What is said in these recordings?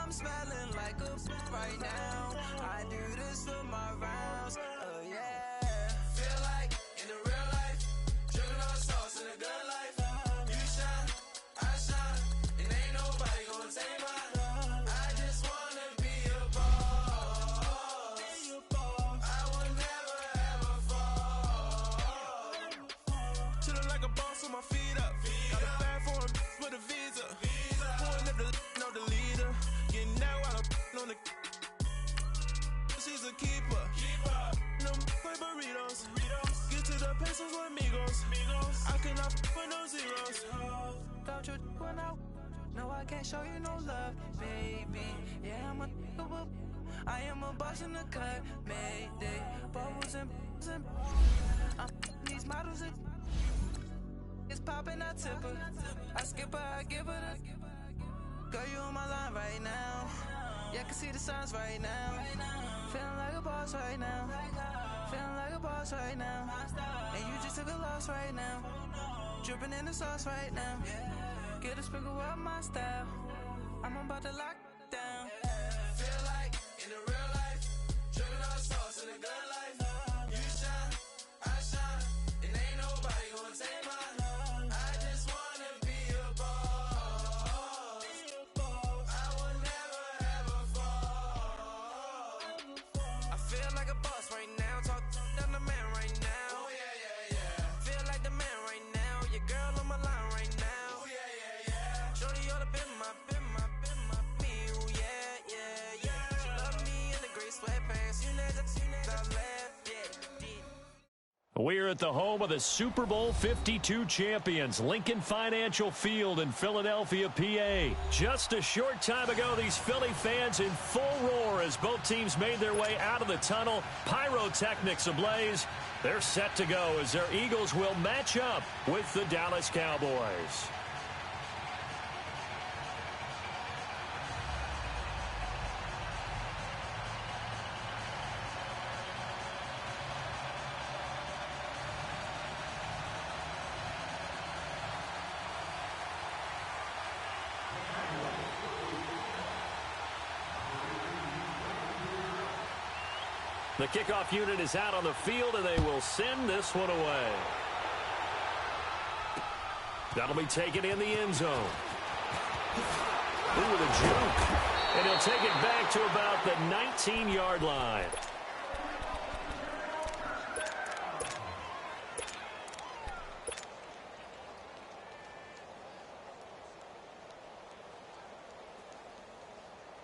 I'm smelling like a right now. I do this for my rounds. Oh yeah. Feel like in the real life, dripping on sauce in a good life. You shine, I shine, and ain't nobody gonna take mine. I just wanna be a boss. I would never ever fall. Chillin' like a boss with my feet up. Got a bag for a with a visa. Pulling up the know the leader. Getting that while I'm on the. She's a keeper. No play burritos. Get to the pesos with amigos. I cannot with no zeros. Don't you when no, I can't show you no love, baby. Yeah, I am a boss in the cut, mayday. Bubbles and I'm these models. It's popping, I tip her. I skip her, I give her the. Girl, you on my line right now. Yeah, I can see the signs right now. Feeling like a boss right now. Feeling like a boss right now. And you just took a loss right now. Dripping in the sauce right now. Get a sprinkle up my style. I'm about to lock down. Feel like in the real life, dripping on sauce in a good life. You shine, I shine, and ain't nobody gonna take mine. I just wanna be a boss. I would never ever fall. I feel like a boss right now. Talk down the man right now. Oh yeah. Feel like the man right now. Your girl on my line right now. Oh yeah. Shorty ought to been my me. Oh yeah. She love me in the gray sweatpants. You never left. Yeah. We're at the home of the Super Bowl 52 champions, Lincoln Financial Field in Philadelphia, PA. Just a short time ago, these Philly fans in full roar as both teams made their way out of the tunnel. Pyrotechnics ablaze. They're set to go as their Eagles will match up with the Dallas Cowboys. The kickoff unit is out on the field, and they will send this one away. That'll be taken in the end zone. Ooh, with a juke. And he'll take it back to about the 19-yard line.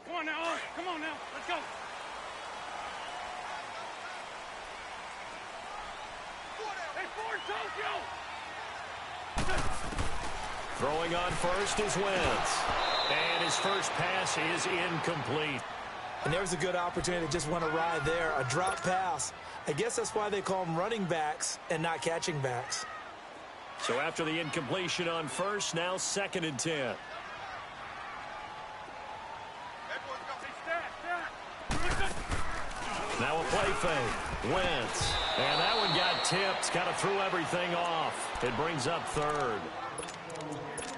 Come on now, come on now, let's go. Throwing on first is Wentz. And his first pass is incomplete. And there's a good opportunity that just went awry there. A drop pass. I guess that's why they call them running backs and not catching backs. So after the incompletion on first, now 2nd and 10. Now a play fake. Wentz. And that one got tipped. Kind of threw everything off. It brings up 3rd.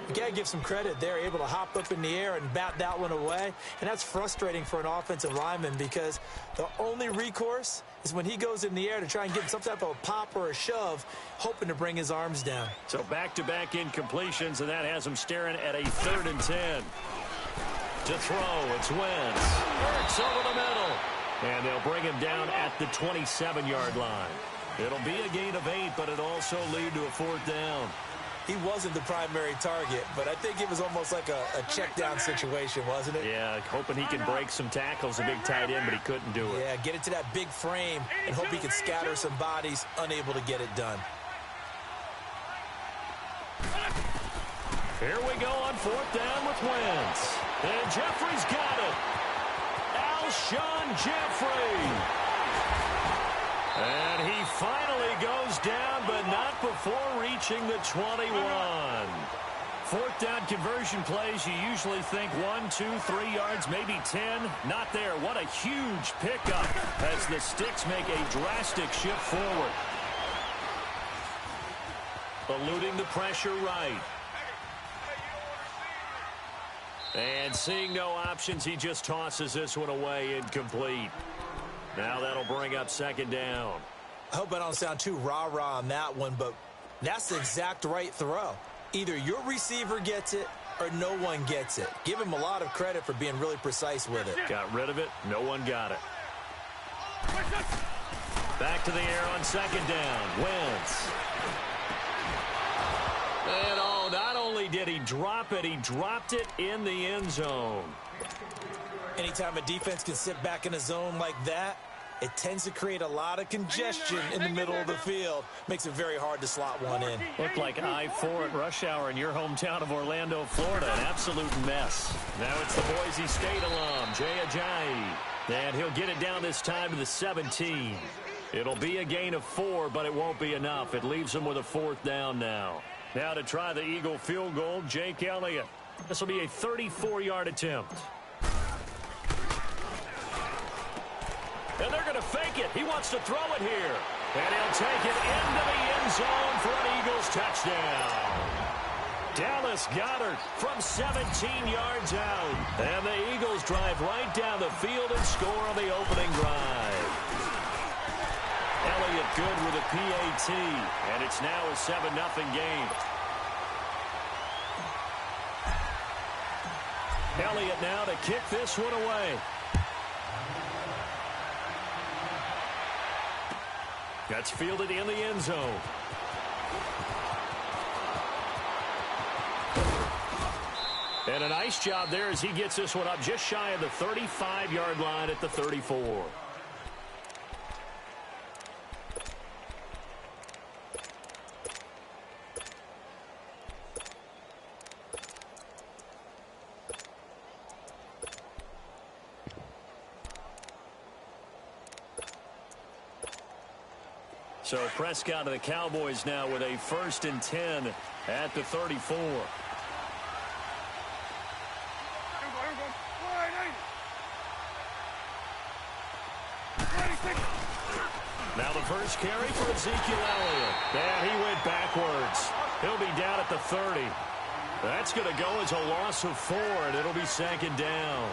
You got to give some credit. They're able to hop up in the air and bat that one away. And that's frustrating for an offensive lineman because the only recourse is when he goes in the air to try and get some type of a pop or a shove, hoping to bring his arms down. So back-to-back incompletions, and that has him staring at a 3rd and 10. To throw, it's Wentz. Works over the middle. And they'll bring him down at the 27-yard line. It'll be a gain of 8, but it'll also lead to a 4th down. He wasn't the primary target, but I think it was almost like a check-down situation, wasn't it? Yeah, hoping he can break some tackles, a big tight end, but he couldn't do it. Yeah, get it to that big frame and hope he can scatter some bodies, unable to get it done. Here we go on 4th down with Wentz. And Jeffrey's got it. Alshon Jeffrey. And he finally goes down, but not before reaching the 21. 4th down conversion plays, you usually think 1, 2, 3 yards, maybe 10. Not there. What a huge pickup as the Sticks make a drastic shift forward. Eluding the pressure right. And seeing no options, he just tosses this one away incomplete. Now that'll bring up second down. I hope I don't sound too rah-rah on that one, but that's the exact right throw. Either your receiver gets it or no one gets it. Give him a lot of credit for being really precise with it. Got rid of it. No one got it. Back to the air on second down. Wentz. And not only did he drop it, he dropped it in the end zone. Anytime a defense can sit back in a zone like that, it tends to create a lot of congestion in the middle of the field. Makes it very hard to slot one in. Looked like I-4 at rush hour in your hometown of Orlando, Florida. An absolute mess. Now it's the Boise State alum, Jay Ajayi. And he'll get it down this time to the 17. It'll be a gain of 4, but it won't be enough. It leaves him with a 4th down now. Now to try the Eagle field goal, Jake Elliott. This will be a 34-yard attempt. And they're going to fake it. He wants to throw it here. And he'll take it into the end zone for an Eagles touchdown. Dallas Goedert from 17 yards out. And the Eagles drive right down the field and score on the opening drive. Elliott good with a PAT. And it's now a 7-0 game. Elliott now to kick this one away. That's fielded in the end zone. And a nice job there as he gets this one up just shy of the 35-yard line at the 34. So Prescott of the Cowboys now with a 1st and 10 at the 34. Now the first carry for Ezekiel Elliott. And he went backwards. He'll be down at the 30. That's going to go as a loss of 4, and it'll be 2nd down.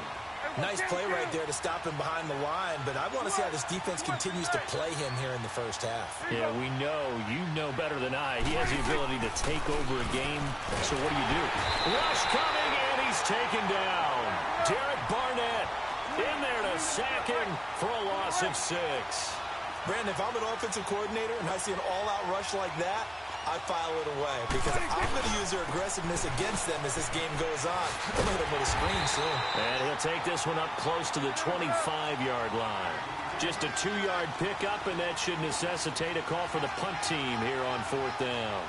Nice play right there to stop him behind the line, but I want to see how this defense continues to play him here in the first half. Yeah, we know. You know better than I. He has the ability to take over a game. So what do? Rush coming, and he's taken down. Derek Barnett in there to sack him for a loss of 6. Brandon, if I'm an offensive coordinator and I see an all-out rush like that, I file it away because I'm going to use their aggressiveness against them as this game goes on. I'm going to hit them with a screen soon. And he'll take this one up close to the 25-yard line. Just a 2-yard pickup, and that should necessitate a call for the punt team here on 4th down.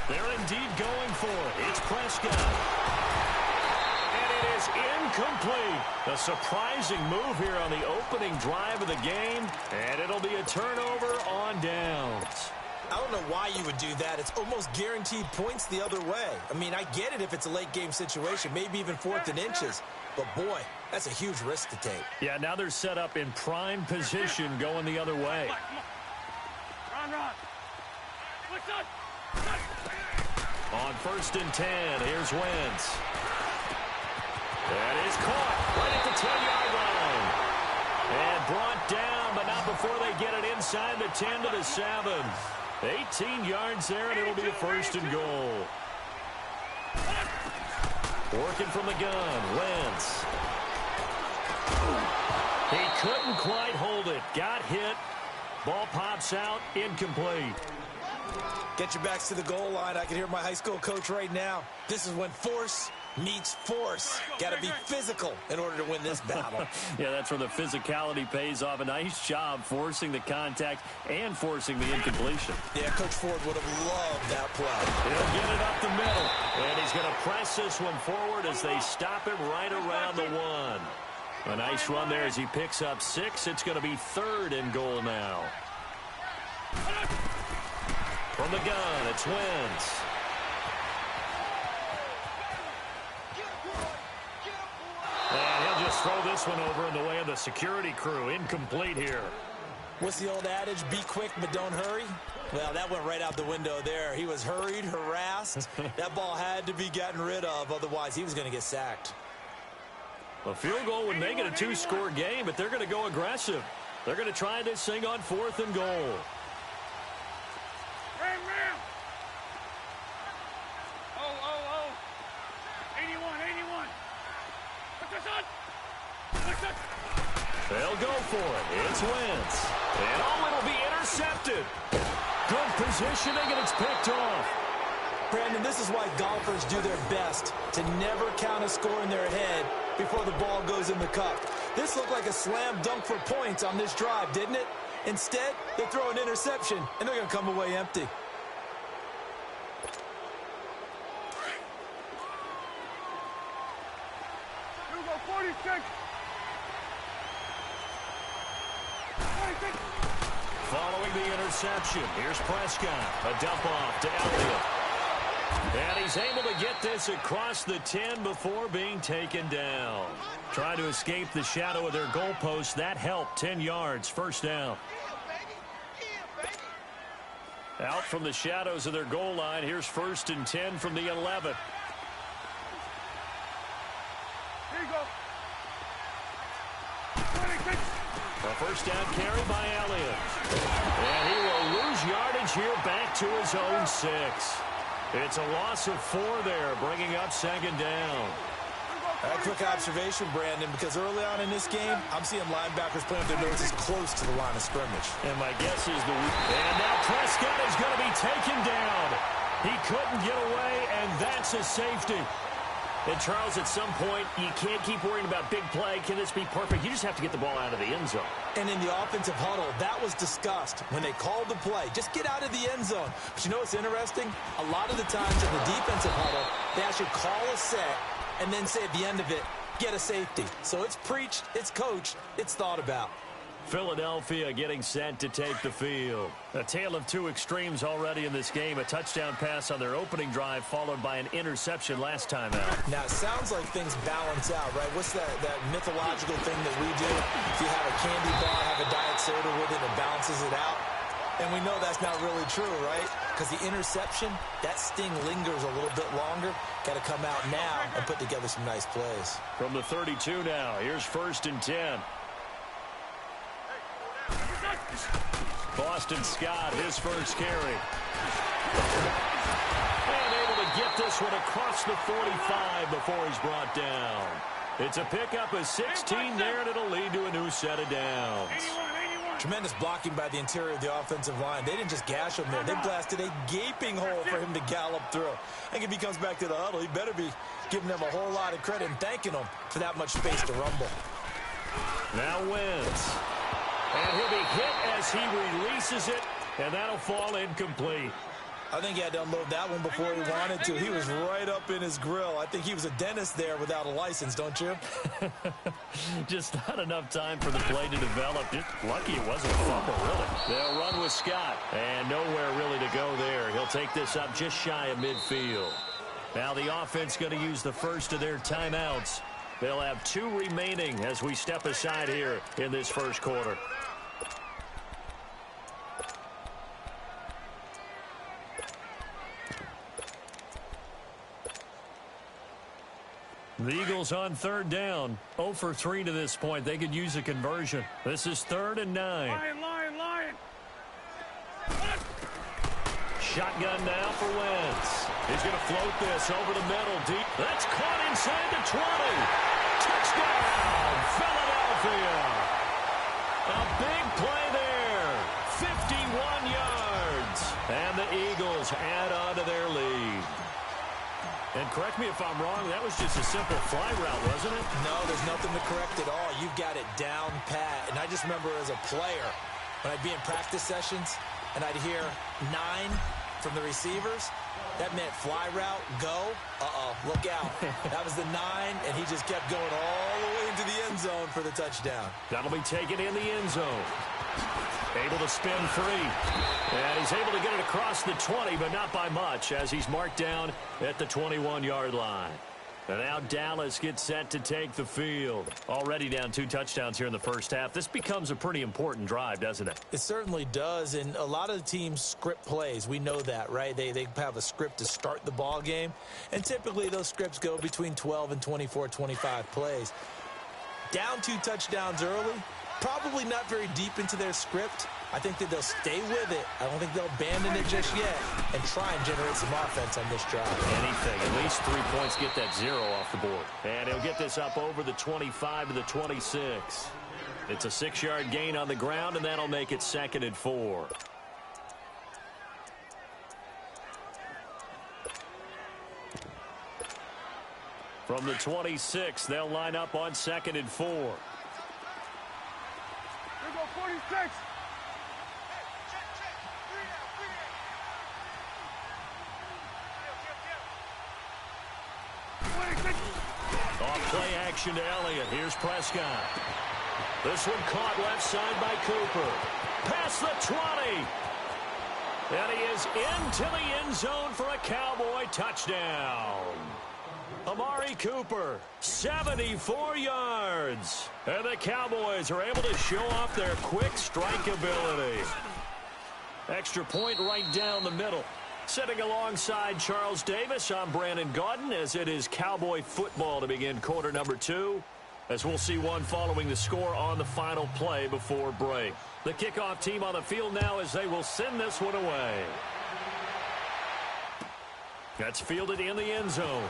They're indeed going for it. It's Prescott. Is incomplete. A surprising move here on the opening drive of the game, and it'll be a turnover on downs. I don't know why you would do that. It's almost guaranteed points the other way. I mean, I get it if it's a late game situation, maybe even 4th and inches, but boy, that's a huge risk to take. Yeah, now they're set up in prime position going the other way. Run. On 1st and 10, here's Wentz. That is caught right at the 10-yard line. And brought down, but not before they get it inside the 10 to the 7. 18 yards there, and it'll be a 1st and goal. Working from the gun, Wentz. He couldn't quite hold it. Got hit. Ball pops out, incomplete. Get your backs to the goal line. I can hear my high school coach right now. This is when force meets force. Got to be physical in order to win this battle. Yeah, that's where the physicality pays off. A nice job forcing the contact and forcing the incompletion. Yeah, Coach Ford would have loved that play. He'll get it up the middle, and he's going to press this one forward as they stop him right around the 1. A nice run there as he picks up 6. It's going to be 3rd and goal now. From the gun, it's Wentz. And he'll just throw this one over in the way of the security crew. Incomplete here. What's the old adage? Be quick, but don't hurry. Well, that went right out the window there. He was hurried, harassed. That ball had to be gotten rid of. Otherwise, he was going to get sacked. A field goal would make it a two-score game, but they're going to go aggressive. They're going to try this thing on 4th and goal. Ram, ram. Oh. 81. Put this on. They'll go for it. It's Wentz. And it'll be intercepted. Good positioning, and it's picked off. Brandon, this is why golfers do their best to never count a score in their head before the ball goes in the cup. This looked like a slam dunk for points on this drive, didn't it? Instead, they throw an interception, and they're going to come away empty. You go 46. Following the interception, here's Prescott. A dump off to Elliott. And he's able to get this across the 10 before being taken down. Trying to escape the shadow of their goalpost. That helped. 10 yards, first down. Out from the shadows of their goal line. Here's 1st and 10 from the 11. Here you go. 26. A first down carry by Elliott. And he will lose yardage here back to his own 6. It's a loss of 4 there, bringing up 2nd down. A quick observation, Brandon, because early on in this game, I'm seeing linebackers playing with their noses close to the line of scrimmage. And my guess is and now Prescott is going to be taken down. He couldn't get away, and that's a safety. And, Charles, at some point, you can't keep worrying about big play. Can this be perfect? You just have to get the ball out of the end zone. And in the offensive huddle, that was discussed when they called the play. Just get out of the end zone. But you know what's interesting? A lot of the times in the defensive huddle, they actually call a set and then say at the end of it, get a safety. So it's preached, it's coached, it's thought about. Philadelphia getting set to take the field. A tale of two extremes already in this game. A touchdown pass on their opening drive followed by an interception last time out. Now, it sounds like things balance out, right? What's that mythological thing that we do? If you have a candy bar, have a diet soda with it, it balances it out. And we know that's not really true, right? Because the interception, that sting lingers a little bit longer. Got to come out now and put together some nice plays. From the 32 now, here's 1st and 10. Boston Scott, his first carry. And able to get this one across the 45 before he's brought down. It's a pickup of 16 there, and it'll lead to a new set of downs. Tremendous blocking by the interior of the offensive line. They didn't just gash him there. They blasted a gaping hole for him to gallop through. I think if he comes back to the huddle, he better be giving them a whole lot of credit and thanking them for that much space to rumble. Now Wentz. And he'll be hit as he releases it, and that'll fall incomplete. I think he had to unload that one before he wanted to. He was right up in his grill. I think he was a dentist there without a license, don't you? Just not enough time for the play to develop. Just lucky it wasn't a fumble, really. They'll run with Scott, and nowhere really to go there. He'll take this up just shy of midfield. Now the offense going to use the first of their timeouts. They'll have 2 remaining as we step aside here in this first quarter. The Eagles on 3rd down. 0 for 3 to this point. They could use a conversion. This is 3rd and 9. Lion. Shotgun now for Wentz. He's going to float this over the middle deep. That's caught inside the 20. Touchdown, Philadelphia. A big play there. 51 yards. And the Eagles add on to their lead. And correct me if I'm wrong, that was just a simple fly route, wasn't it? No, there's nothing to correct at all. You've got it down pat. And I just remember as a player, when I'd be in practice sessions and I'd hear 9 from the receivers, that meant fly route, go, look out. That was the 9, and he just kept going all the way into the end zone for the touchdown. That'll be taken in the end zone. Able to spin free. And he's able to get it across the 20, but not by much, as he's marked down at the 21-yard line. And now Dallas gets set to take the field. Already down 2 touchdowns here in the first half. This becomes a pretty important drive, doesn't it? It certainly does, and a lot of the teams script plays. We know that, right? They have a script to start the ball game, and typically those scripts go between 12 and 24, 25 plays. Down 2 touchdowns early, probably not very deep into their script. I think that they'll stay with it. I don't think they'll abandon it just yet and try and generate some offense on this drive. Anything. At least 3 points, get that 0 off the board. And he'll get this up over the 25 to the 26. It's a 6-yard gain on the ground, and that'll make it 2nd and 4. From the 26, they'll line up on 2nd and 4. Here go 46. Off play action to Elliott. Here's Prescott. This one caught left side by Cooper. Past the 20. And he is into the end zone for a Cowboy touchdown. Amari Cooper, 74 yards. And the Cowboys are able to show off their quick strike ability. Extra point right down the middle. Sitting alongside Charles Davis, I'm Brandon Gaudin, as it is Cowboy football to begin quarter number 2, as we'll see one following the score on the final play before break. The kickoff team on the field now as they will send this one away. That's fielded in the end zone.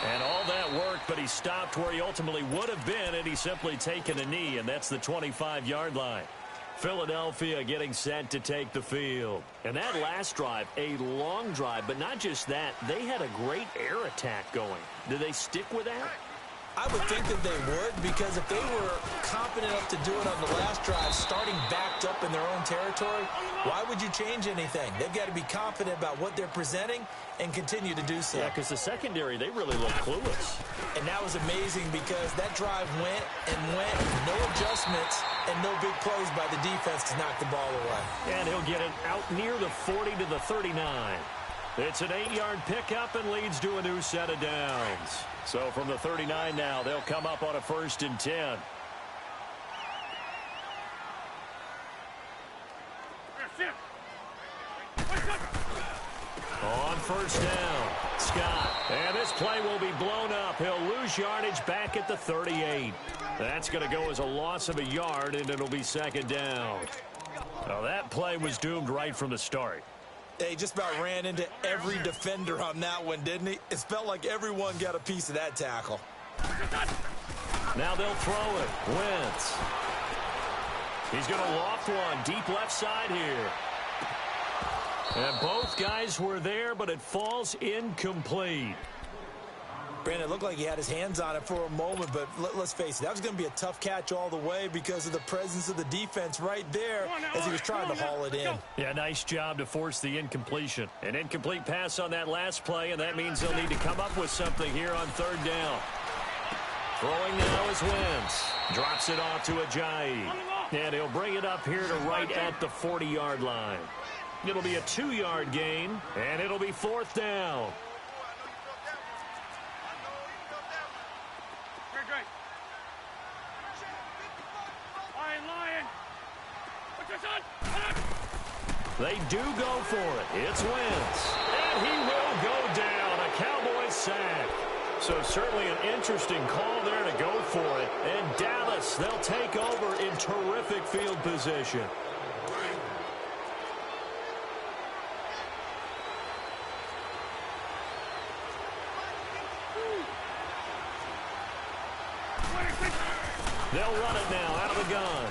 And all that worked, but he stopped where he ultimately would have been had he simply taken a knee, and that's the 25-yard line. Philadelphia getting set to take the field. And that last drive, a long drive, but not just that, they had a great air attack going. Did they stick with that? I would think that they would, because if they were confident enough to do it on the last drive, starting backed up in their own territory, why would you change anything? They've got to be confident about what they're presenting and continue to do so. Yeah, because the secondary, they really look clueless. And that was amazing because that drive went, no adjustments, and no big plays by the defense to knock the ball away. And he'll get it out near the 40 to the 39. It's an 8-yard pickup and leads to a new set of downs. So from the 39 now, they'll come up on a 1st and 10. On 1st down, Scott. And this play will be blown up. He'll lose yardage back at the 38. That's going to go as a loss of a yard, and it'll be 2nd down. Now that play was doomed right from the start. He just about ran into every defender on that one, didn't he? It felt like everyone got a piece of that tackle. Now they'll throw it. Wentz. He's going to loft one deep left side here. And both guys were there, but it falls incomplete. Brandon, it looked like he had his hands on it for a moment, but let's face it, that was going to be a tough catch all the way because of the presence of the defense right there as he was trying to haul it in. Yeah, nice job to force the incompletion. An incomplete pass on that last play, and that means they'll need to come up with something here on 3rd down. Throwing now is Wentz. Drops it off to Ajayi. And he'll bring it up here to right at the 40-yard line. It'll be a 2-yard gain, and it'll be 4th down. They do go for it. It's Wentz. And he will go down. A Cowboys sack. So certainly an interesting call there to go for it. And Dallas, they'll take over in terrific field position. They'll run it now out of the gun.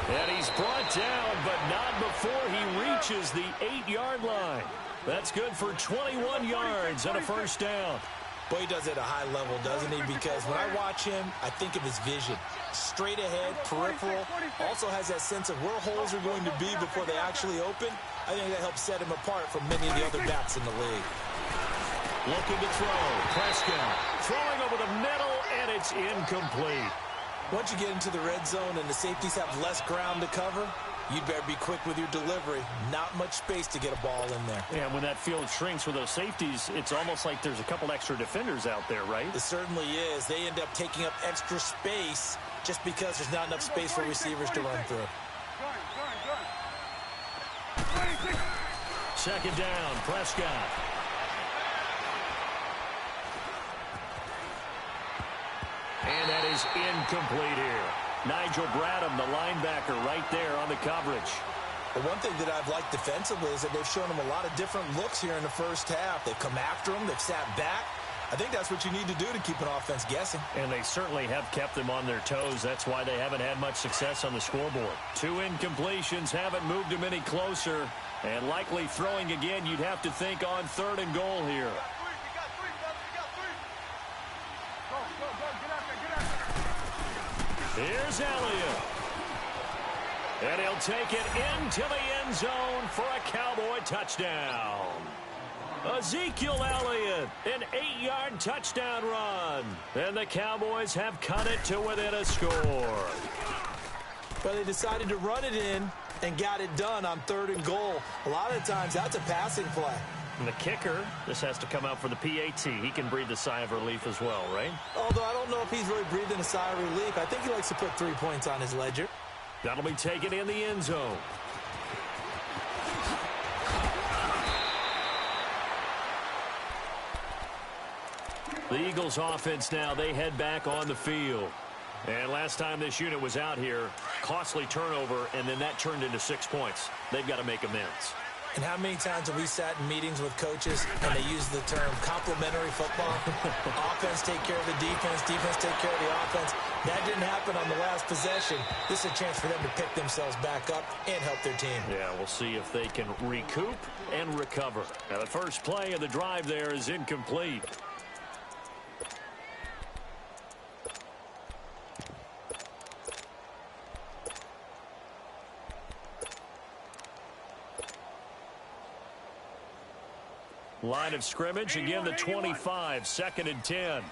And he's brought down, but not before he reaches the 8-yard line. That's good for 21 yards and a 1st down. Boy, he does it at a high level, doesn't he? Because when I watch him, I think of his vision. Straight ahead, peripheral. Also has that sense of where holes are going to be before they actually open. I think that helps set him apart from many of the other backs in the league. Looking to throw. Prescott throwing over the middle, and it's incomplete. Once you get into the red zone and the safeties have less ground to cover, you'd better be quick with your delivery. Not much space to get a ball in there. Yeah, when that field shrinks with those safeties, it's almost like there's a couple extra defenders out there, right? It certainly is. They end up taking up extra space just because there's not enough space for receivers to run through. Second down, Prescott. And that is incomplete here. Nigel Bradham, the linebacker, right there on the coverage. The one thing that I've liked defensively is that they've shown them a lot of different looks here in the first half. They've come after them. They've sat back. I think that's what you need to do to keep an offense guessing. And they certainly have kept them on their toes. That's why they haven't had much success on the scoreboard. 2 incompletions haven't moved them any closer. And likely throwing again, you'd have to think on 3rd and goal here. Here's Elliott. And he'll take it into the end zone for a Cowboy touchdown. Ezekiel Elliott, an 8-yard touchdown run. And the Cowboys have cut it to within a score. But they decided to run it in and got it done on 3rd and goal. A lot of times, that's a passing play. And the kicker, this has to come out for the PAT. He can breathe a sigh of relief as well, right? Although I don't know if he's really breathing a sigh of relief. I think he likes to put 3 points on his ledger. That'll be taken in the end zone. The Eagles offense now, they head back on the field. And last time this unit was out here, costly turnover, and then that turned into 6 points. They've got to make amends. And how many times have we sat in meetings with coaches and they use the term complementary football? Offense take care of the defense, defense take care of the offense. That didn't happen on the last possession. This is a chance for them to pick themselves back up and help their team. Yeah, we'll see if they can recoup and recover. Now, the first play of the drive there is incomplete. Line of scrimmage, again the 25, 2nd and 10. 81.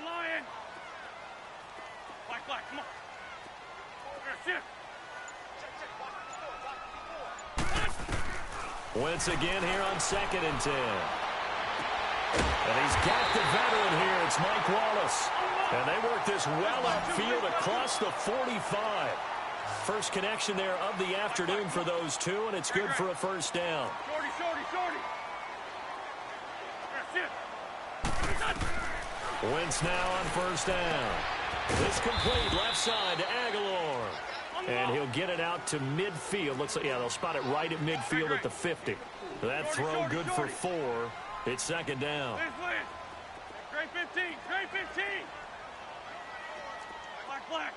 Lion. Black, come on. Wentz again here on 2nd and 10. And he's got the veteran here. It's Mike Wallace. And they work this well upfield across the 45. First connection there of the afternoon for those two, and it's good for a first down. Shorty. Wentz now on first down. This complete left side to Aguilar. And he'll get it out to midfield. Looks like, yeah, they'll spot it right at midfield at the 50. That throw good for 4. It's 2nd down. Great 15. Black.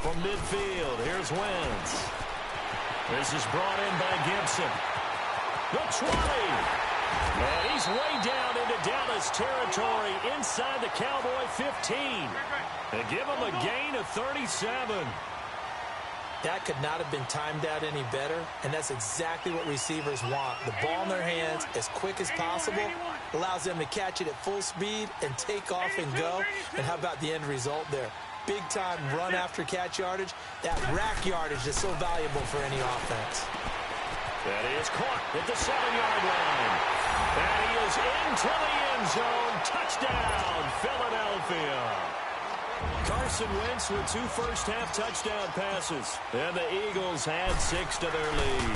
From midfield, here's Wentz. This is brought in by Gibson. The 20. And he's way down into Dallas territory inside the Cowboy 15. They give him a gain of 37. That could not have been timed out any better, and that's exactly what receivers want. The ball in their hands as quick as possible allows them to catch it at full speed and take off and go. And how about the end result there? Big-time run after catch yardage. That rack yardage is so valuable for any offense. That is caught at the 7-yard line. And he is into the end zone. Touchdown, Philadelphia. Carson Wentz with 2 first-half touchdown passes. And the Eagles had 6 to their lead.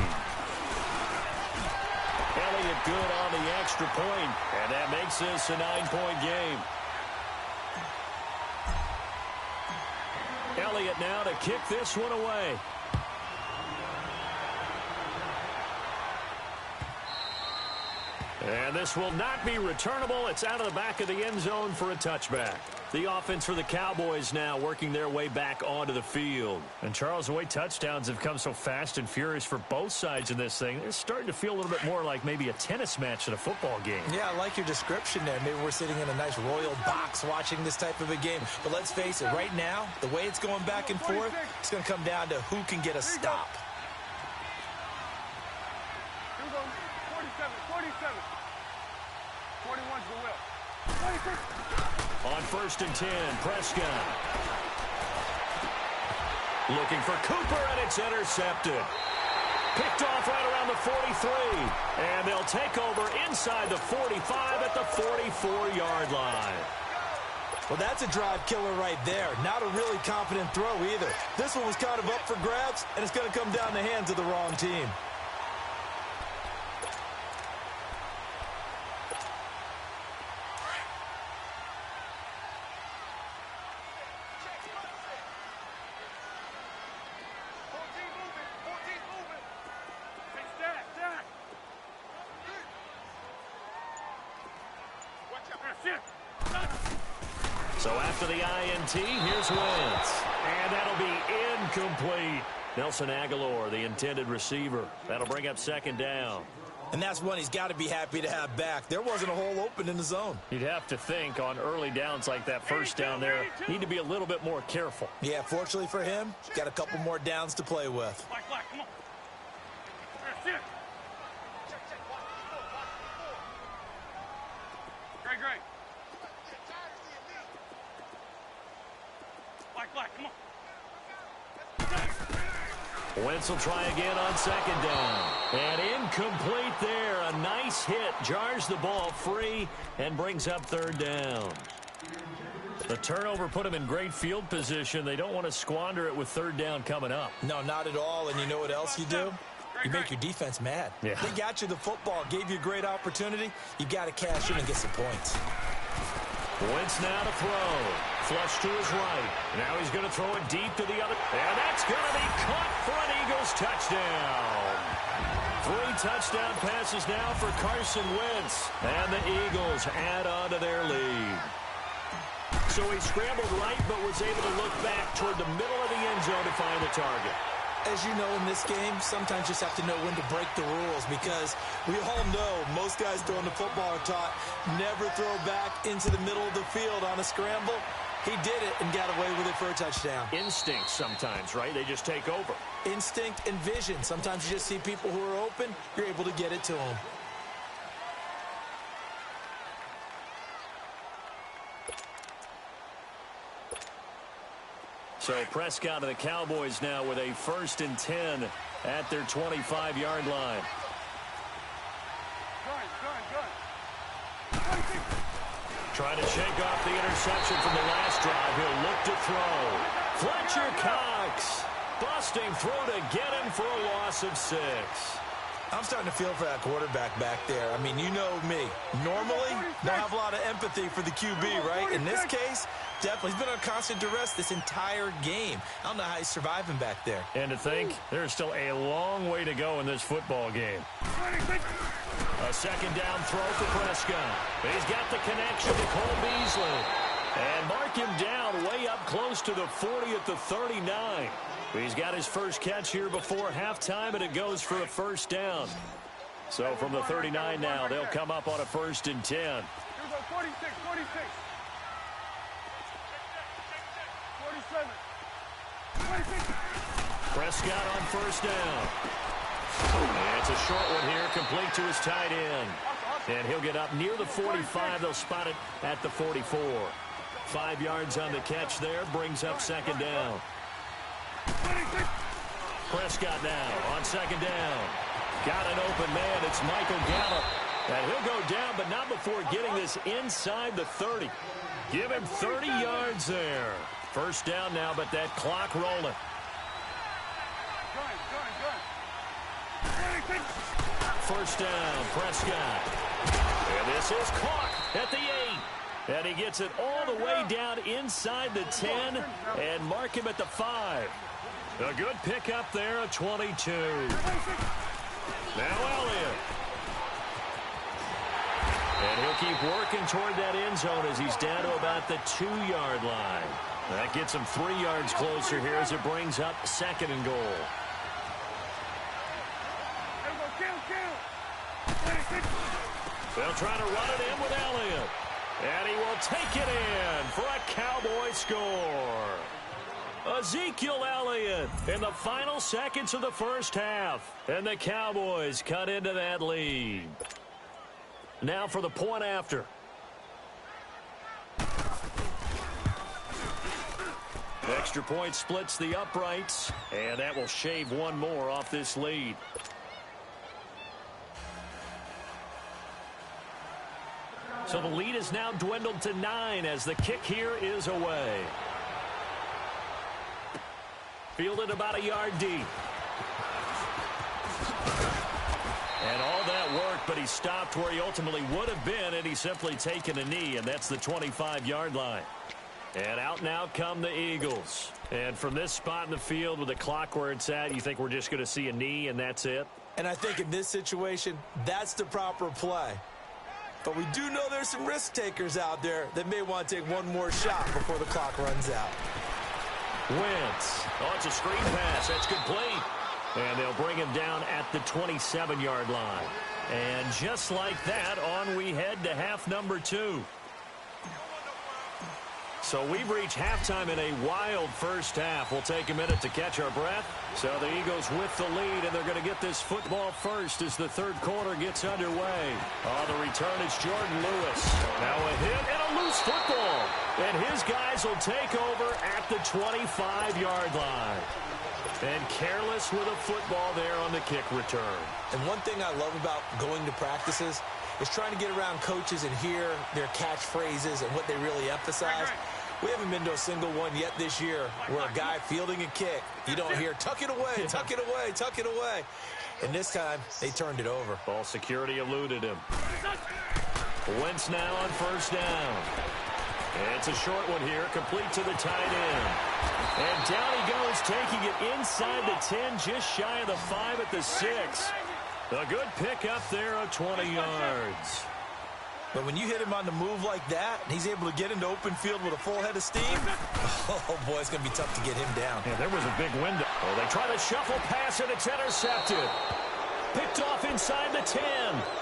Elliott good on the extra point, and that makes this a 9-point game. Elliott now to kick this one away. And this will not be returnable. It's out of the back of the end zone for a touchback. The offense for the Cowboys now working their way back onto the field. And Charles, the way touchdowns have come so fast and furious for both sides in this thing, it's starting to feel a little bit more like maybe a tennis match at a football game. Yeah, I like your description there. Maybe we're sitting in a nice royal box watching this type of a game. But let's face it, right now, the way it's going back and forth, it's going to come down to who can get a stop. Here we go. 47, 47. 41's the will. 26. On 1st and 10, Prescott. Looking for Cooper, and it's intercepted. Picked off right around the 43. And they'll take over inside the 45 at the 44-yard line. Well, that's a drive killer right there. Not a really confident throw either. This one was kind of up for grabs, and it's going to come down the hands of the wrong team. So after the INT, here's Wentz. And that'll be incomplete. Nelson Aguilar, the intended receiver. That'll bring up 2nd down. And that's one he's got to be happy to have back. There wasn't a hole open in the zone. You'd have to think on early downs like that 1st down there, need to be a little bit more careful. Yeah, fortunately for him, got a couple more downs to play with. Black, come on. Here, Great. Black, come on. Wentz will try again on 2nd down. And incomplete there. A nice hit. Jars the ball free and brings up 3rd down. The turnover put him in great field position. They don't want to squander it with 3rd down coming up. No, not at all. And you know what else you do? You make your defense mad. Yeah. They got you the football, gave you a great opportunity. You got to cash in and get some points. Wentz now to throw. Flush to his right. Now he's going to throw it deep to the other. And that's going to be caught for an Eagles touchdown. 3 touchdown passes now for Carson Wentz. And the Eagles add on to their lead. So he scrambled right but was able to look back toward the middle of the end zone to find the target. As you know, in this game, sometimes you just have to know when to break the rules because we all know most guys throwing the football are taught never throw back into the middle of the field on a scramble. He did it and got away with it for a touchdown. Instinct sometimes, right? They just take over. Instinct and vision. Sometimes you just see people who are open, you're able to get it to them. So Prescott of the Cowboys now with a 1st and 10 at their 25-yard line. Trying to shake off the interception from the last drive. He'll look to throw. Fletcher Cox busting through to get him for a loss of 6. I'm starting to feel for that quarterback back there. I mean, you know me. Normally, don't have a lot of empathy for the QB, right? In this case, definitely. He's been on constant duress this entire game. I don't know how he's surviving back there. And to think, there's still a long way to go in this football game. A 2nd down throw for Prescott. He's got the connection to Cole Beasley. And mark him down way up close to the 40 at the 39. He's got his first catch here before halftime, and it goes for a 1st down. So from the 39 now, they'll come up on a 1st and 10. Here we go, 46. 47. Prescott on 1st down. And it's a short one here, complete to his tight end. And he'll get up near the 45. They'll spot it at the 44. 5 yards on the catch there, brings up 2nd down. Prescott now on 2nd down. Got an open man. It's Michael Gallup. And he'll go down, but not before getting this inside the 30. Give him 30 yards there. 1st down now, but that clock rolling. 1st down, Prescott. And this is caught at the 8. And he gets it all the way down inside the 10 and mark him at the 5. A good pickup there, a 22. Now Elliott. And he'll keep working toward that end zone as he's down to about the 2-yard line. That gets him 3 yards closer here as it brings up 2nd and goal. They'll try to run it in with Elliott. And he will take it in for a Cowboy score. Ezekiel Elliott in the final seconds of the first half. And the Cowboys cut into that lead. Now for the point after. Extra point splits the uprights, and that will shave one more off this lead. So the lead is now dwindled to 9 as the kick here is away. Fielded about a yard deep. And all that worked, but he stopped where he ultimately would have been, and he's simply taken a knee, and that's the 25-yard line. And out now come the Eagles. And from this spot in the field with the clock where it's at, you think we're just going to see a knee and that's it? And I think in this situation, that's the proper play. But we do know there's some risk takers out there that may want to take one more shot before the clock runs out. Wentz. Oh, it's a screen pass. That's complete. And they'll bring him down at the 27-yard line. And just like that, on we head to half number 2. So we've reached halftime in a wild first half. We'll take a minute to catch our breath. So the Eagles with the lead, and they're going to get this football first as the third quarter gets underway. On the return, it's Jordan Lewis. Now a hit and a loose football. And his guys will take over at the 25-yard line. And careless with a football there on the kick return. And one thing I love about going to practices is trying to get around coaches and hear their catchphrases and what they really emphasize. We haven't been to a single one yet this year where a guy fielding a kick, you don't hear, tuck it away, tuck it away, tuck it away. And this time, they turned it over. Ball security eluded him. Wentz now on first down. It's a short one here, complete to the tight end. And down he goes, taking it inside the 10, just shy of the 5 at the 6. A good pickup there of 20 yards. But when you hit him on the move like that, and he's able to get into open field with a full head of steam, oh, boy, it's going to be tough to get him down. Yeah, there was a big window. Oh, they try the shuffle pass, and it's intercepted. Picked off inside the 10.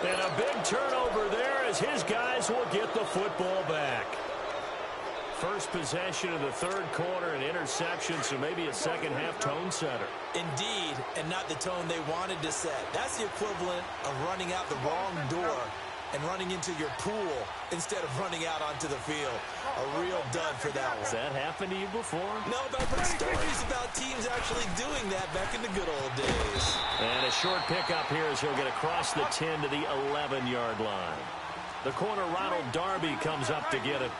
And a big turnover there as his guys will get the football back. First possession of the third quarter, an interception, so maybe a second-half tone setter. Indeed, and not the tone they wanted to set. That's the equivalent of running out the wrong door and running into your pool instead of running out onto the field. A real dud for that one. Has that happened to you before? No, but I've heard stories about teams actually doing that back in the good old days. And a short pickup here as he'll get across the 10 to the 11-yard line. The corner, Ronald Darby, comes up to get it.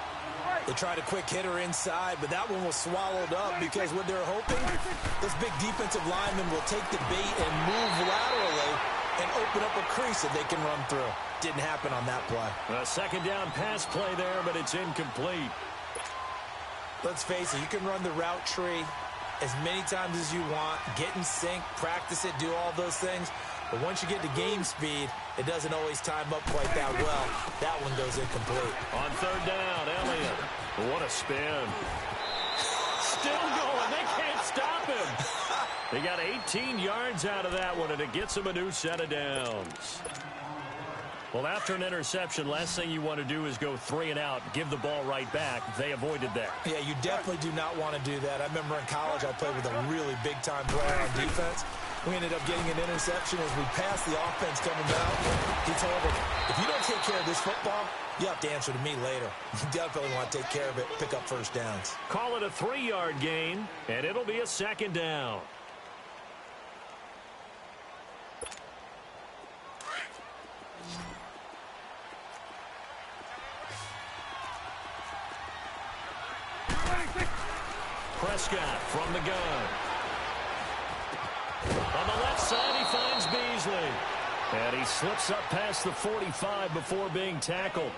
They tried a quick hitter inside, but that one was swallowed up because what they're hoping, this big defensive lineman will take the bait and move laterally and open up a crease that they can run through. Didn't happen on that play. A second down pass play there, but it's incomplete. Let's face it, you can run the route tree as many times as you want, get in sync, practice it, do all those things. But once you get to game speed, it doesn't always time up quite that well. That one goes incomplete. On third down, Elliott. What a spin. Still going. They can't stop him. They got 18 yards out of that one, and it gets him a new set of downs. Well, after an interception, last thing you want to do is go 3 and out, give the ball right back. They avoided that. Yeah, you definitely do not want to do that. I remember in college I played with a really big-time player on defense. We ended up getting an interception as we passed the offense coming out. He told him, if you don't take care of this football, you have to answer to me later. You definitely want to take care of it, pick up first downs. Call it a 3-yard gain, and it'll be a second down. Prescott from the gun. On the left side, he finds Beasley. And he slips up past the 45 before being tackled.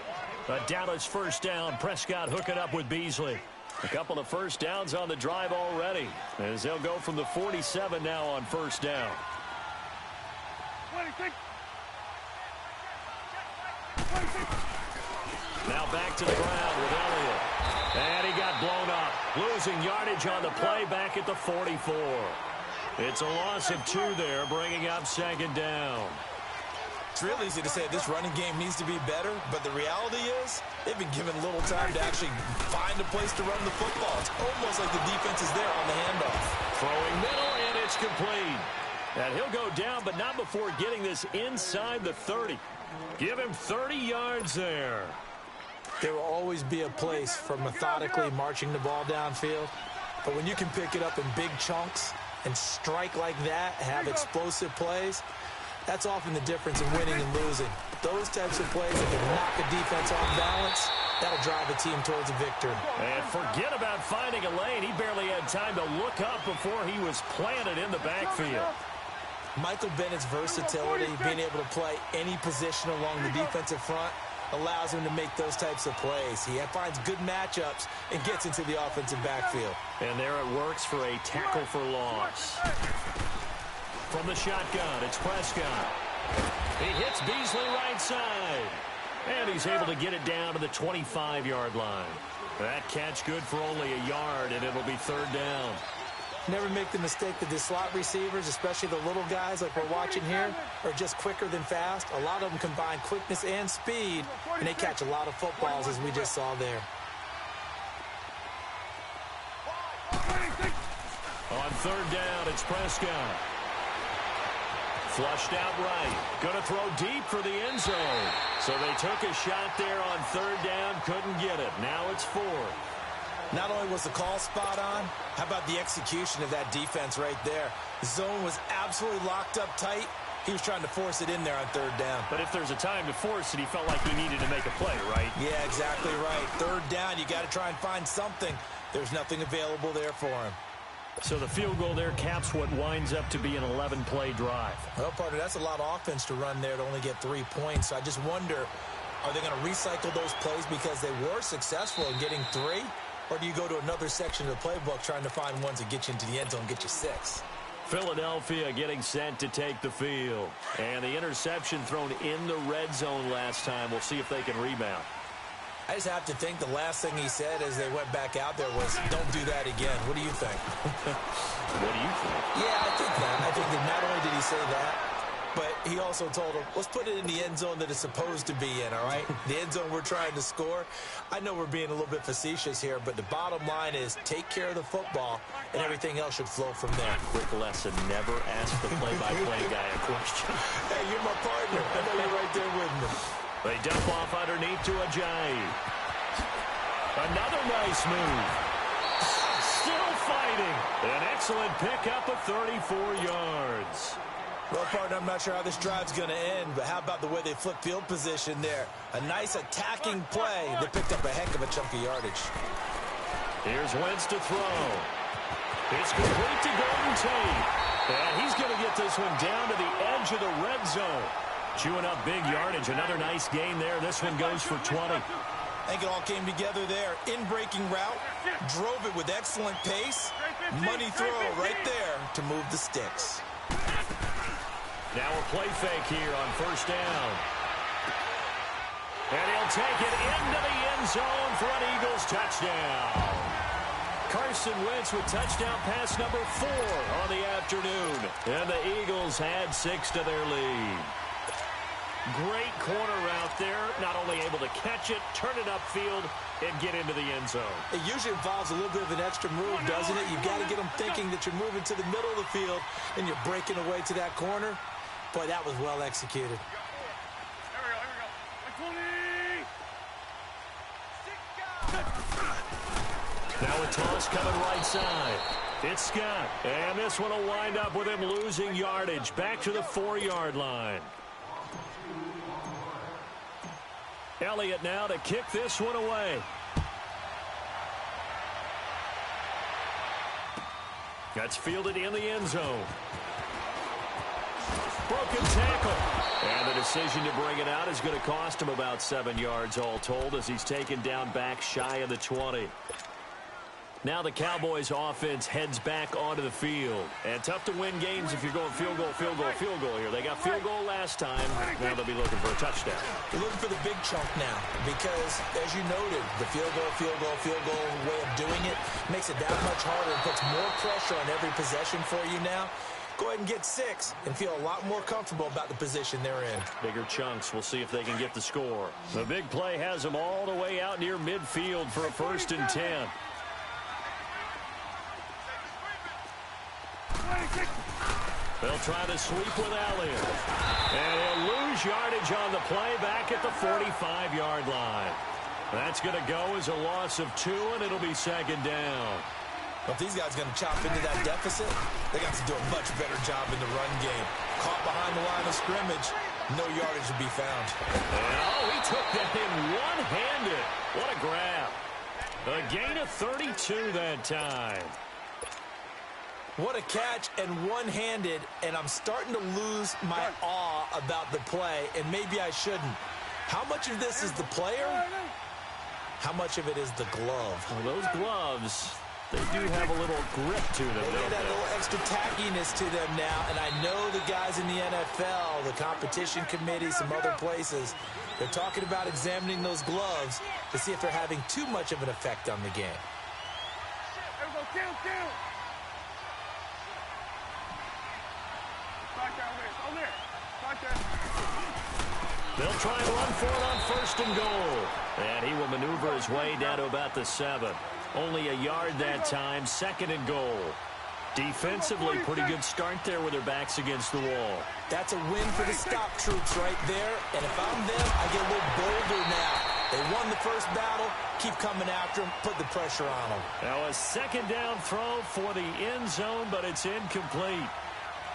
A Dallas first down. Prescott hooking up with Beasley. A couple of first downs on the drive already, as they'll go from the 47 now on first down. 26. Now back to the ground with Elliott. And he got blown up. Losing yardage on the play back at the 44. It's a loss of 2 there, bringing up second down. It's real easy to say this running game needs to be better, but the reality is they've been given little time to actually find a place to run the football. It's almost like the defense is there on the handoff. Throwing middle, and it's complete. And he'll go down, but not before getting this inside the 30. Give him 30 yards there. There will always be a place for methodically marching the ball downfield, but when you can pick it up in big chunks and strike like that, have explosive plays, that's often the difference in winning and losing. Those types of plays that can knock a defense off balance, that'll drive a team towards a victory. And forget about finding a lane. He barely had time to look up before he was planted in the backfield. Michael Bennett's versatility, being able to play any position along the defensive front, allows him to make those types of plays. He finds good matchups and gets into the offensive backfield. And there it works for a tackle for loss. From the shotgun, it's Prescott. He hits Beasley right side. And he's able to get it down to the 25-yard line. That catch good for only a yard, and it'll be 3rd down. Never make the mistake that the slot receivers, especially the little guys like we're watching here, are just quicker than fast. A lot of them combine quickness and speed, and they catch a lot of footballs, as we just saw there. On 3rd down, it's Prescott. Flushed out right. Going to throw deep for the end zone. So they took a shot there on 3rd down, couldn't get it. Now it's 4th. Not only was the call spot on, how about the execution of that defense right there? The zone was absolutely locked up tight. He was trying to force it in there on 3rd down. But if there's a time to force it, he felt like he needed to make a play, right? Yeah, exactly right. 3rd down, you got to try and find something. There's nothing available there for him. So the field goal there caps what winds up to be an 11-play drive. Well, partner, that's a lot of offense to run there to only get 3 points. So I just wonder, are they going to recycle those plays because they were successful in getting 3? Or do you go to another section of the playbook trying to find ones that get you into the end zone and get you 6? Philadelphia getting set to take the field. And the interception thrown in the red zone last time. We'll see if they can rebound. I just have to think the last thing he said as they went back out there was, don't do that again. What do you think? What do you think? Yeah, I think that. I think that not only did he say that, but he also told him, let's put it in the end zone that it's supposed to be in, all right? The end zone we're trying to score. I know we're being a little bit facetious here, but the bottom line is take care of the football, and everything else should flow from there. Quick lesson, never ask the play-by-play guy a question. Hey, you're my partner. I know you're right there with me. They dump off underneath to Ajayi. Another nice move. Still fighting. An excellent pickup of 34 yards. Well, partner, I'm not sure how this drive's going to end, but how about the way they flip field position there? A nice attacking play that picked up a heck of a chunk of yardage. Here's Wentz to throw. It's complete to Golden Tate. And he's going to get this one down to the edge of the red zone. Chewing up big yardage. Another nice gain there. This one goes for 20. I think it all came together there. In-breaking route. Drove it with excellent pace. Money throw right there to move the sticks. Now a play fake here on 1st down. And he'll take it into the end zone for an Eagles touchdown. Carson Wentz with touchdown pass number 4 on the afternoon. And the Eagles add 6 to their lead. Great corner route there. Not only able to catch it, turn it upfield, and get into the end zone. It usually involves a little bit of an extra move, doesn't it? You've got to get them thinking that you're moving to the middle of the field and you're breaking away to that corner. Boy, that was well executed. Here we go. Now a toss coming right side. It's Scott. And this one will wind up with him losing yardage. Back to the 4-yard line. Elliott now to kick this one away. That's fielded in the end zone. Broken tackle. And the decision to bring it out is going to cost him about 7 yards all told as he's taken down back shy of the 20. Now the Cowboys offense heads back onto the field. And tough to win games if you're going field goal here. They got field goal last time. Now they'll be looking for a touchdown. They're looking for the big chunk now because, as you noted, the field goal way of doing it makes it that much harder and puts more pressure on every possession for you now. go ahead and get 6 and feel a lot more comfortable about the position they're in. Bigger chunks. We'll see if they can get the score. The big play has them all the way out near midfield for a 1st and 10. They'll try to sweep with Elliott. And he'll lose yardage on the play back at the 45-yard line. That's going to go as a loss of 2, and it'll be 2nd down. Well, if these guys are going to chop into that deficit, they got to do a much better job in the run game. Caught behind the line of scrimmage, no yardage to be found. And, oh, he took that in one-handed. What a grab. A gain of 32 that time. What a catch and one-handed, and I'm starting to lose my awe about the play, and maybe I shouldn't. How much of this is the player? How much of it is the glove? Well, those gloves, they do have a little grip to them, They don't get that they? little extra tackiness to them now, and I know the guys in the NFL, the competition committee, some other places, they're talking about examining those gloves to see if they're having too much of an effect on the game. They'll try and run for it on 1st and goal. And he will maneuver his way down to about the 7. Only a yard that time, 2nd and goal. Defensively, pretty good start there with their backs against the wall. That's a win for the stop troops right there. And if I'm them, I get a little bolder now. They won the first battle. Keep coming after them. Put the pressure on them. Now a 2nd down throw for the end zone, but it's incomplete.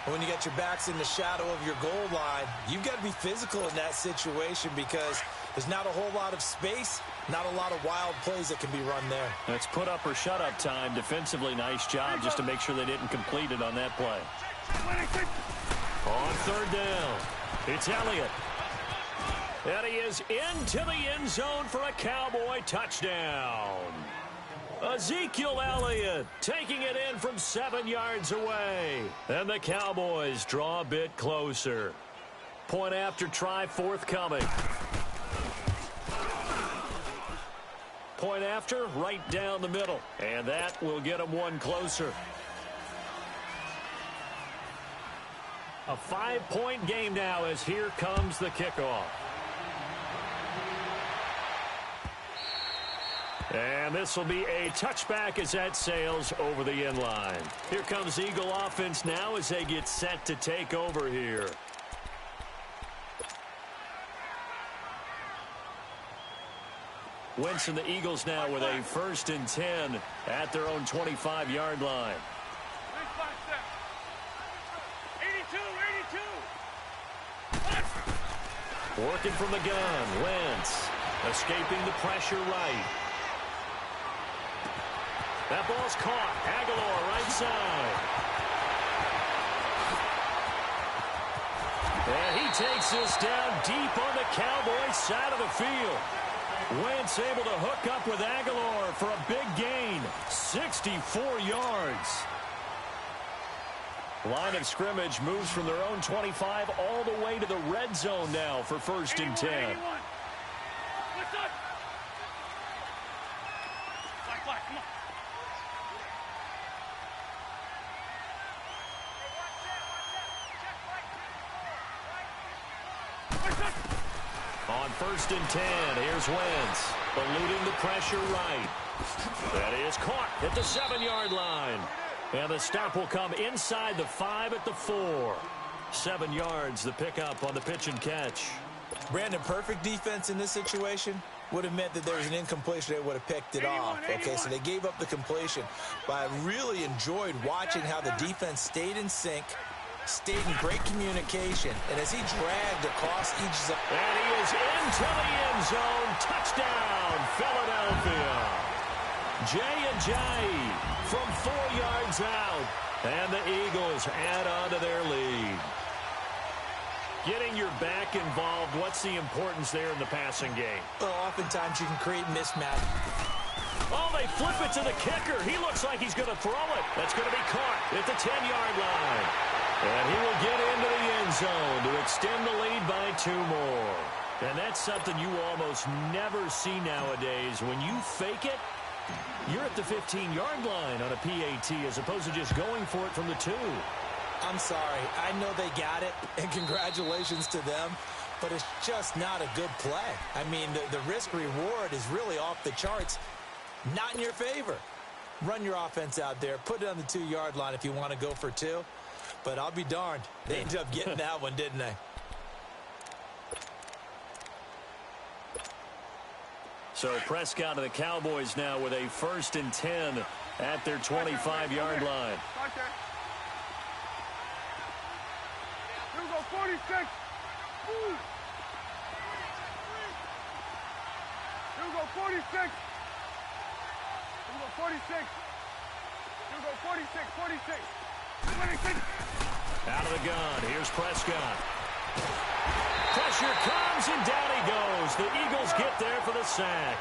When you got your backs in the shadow of your goal line, you've got to be physical in that situation because there's not a whole lot of space, not a lot of wild plays that can be run there. That's put up or shut up time. Defensively, nice job just to make sure they didn't complete it on that play. On 3rd down, it's Elliott. And he is into the end zone for a Cowboy touchdown. Ezekiel Elliott taking it in from 7 yards away. And the Cowboys draw a bit closer. Point after try forthcoming. Point after right down the middle. And that will get them 1 closer. A 5-point game now as here comes the kickoff. And this will be a touchback as that sails over the end line. Here comes Eagle offense now as they get set to take over here. Wentz and the Eagles now with a 1st and 10 at their own 25-yard line. 82. Working from the gun, Wentz escaping the pressure right. That ball's caught. Aguilar right side. And he takes this down deep on the Cowboys side of the field. Wentz able to hook up with Aguilar for a big gain. 64 yards. Line of scrimmage moves from their own 25 all the way to the red zone now for 1st and 10. 81. What's up? Black, come on. On 1st and 10, here's Wentz, eluding the pressure right. That is caught at the 7-yard line. And the stop will come inside the 5 at the 4. 7 yards, the pickup on the pitch and catch. Brandon, perfect defense in this situation would have meant that there was an incompletion. They would have picked it off. Okay, so they gave up the completion. But I really enjoyed watching how the defense stayed in sync, stayed in great communication, and as he dragged across each zone. And he is into the end zone. Touchdown, Philadelphia. Ajayi from 4 yards out. And the Eagles add on to their lead. Getting your back involved, what's the importance there in the passing game? Well, oftentimes you can create mismatch. Oh, they flip it to the kicker. He looks like he's going to throw it. That's going to be caught at the 10-yard line. And he will get into the end zone to extend the lead by 2 more. And that's something you almost never see nowadays. When you fake it, you're at the 15-yard line on a PAT as opposed to just going for it from the 2. I'm sorry. I know they got it, and congratulations to them, but it's just not a good play. I mean, the risk-reward is really off the charts, not in your favor. Run your offense out there. Put it on the 2-yard line if you want to go for 2, but I'll be darned. They ended up getting that one, didn't they? So Prescott of the Cowboys now with a 1st and 10 at their 25-yard line. Right there. Here we go, 46. Ooh. Here we go, 46. Here we go, 46. Here we go, 46, 46. 26. Out of the gun, here's Prescott. Pressure comes, and down he goes. The Eagles get there for the sack.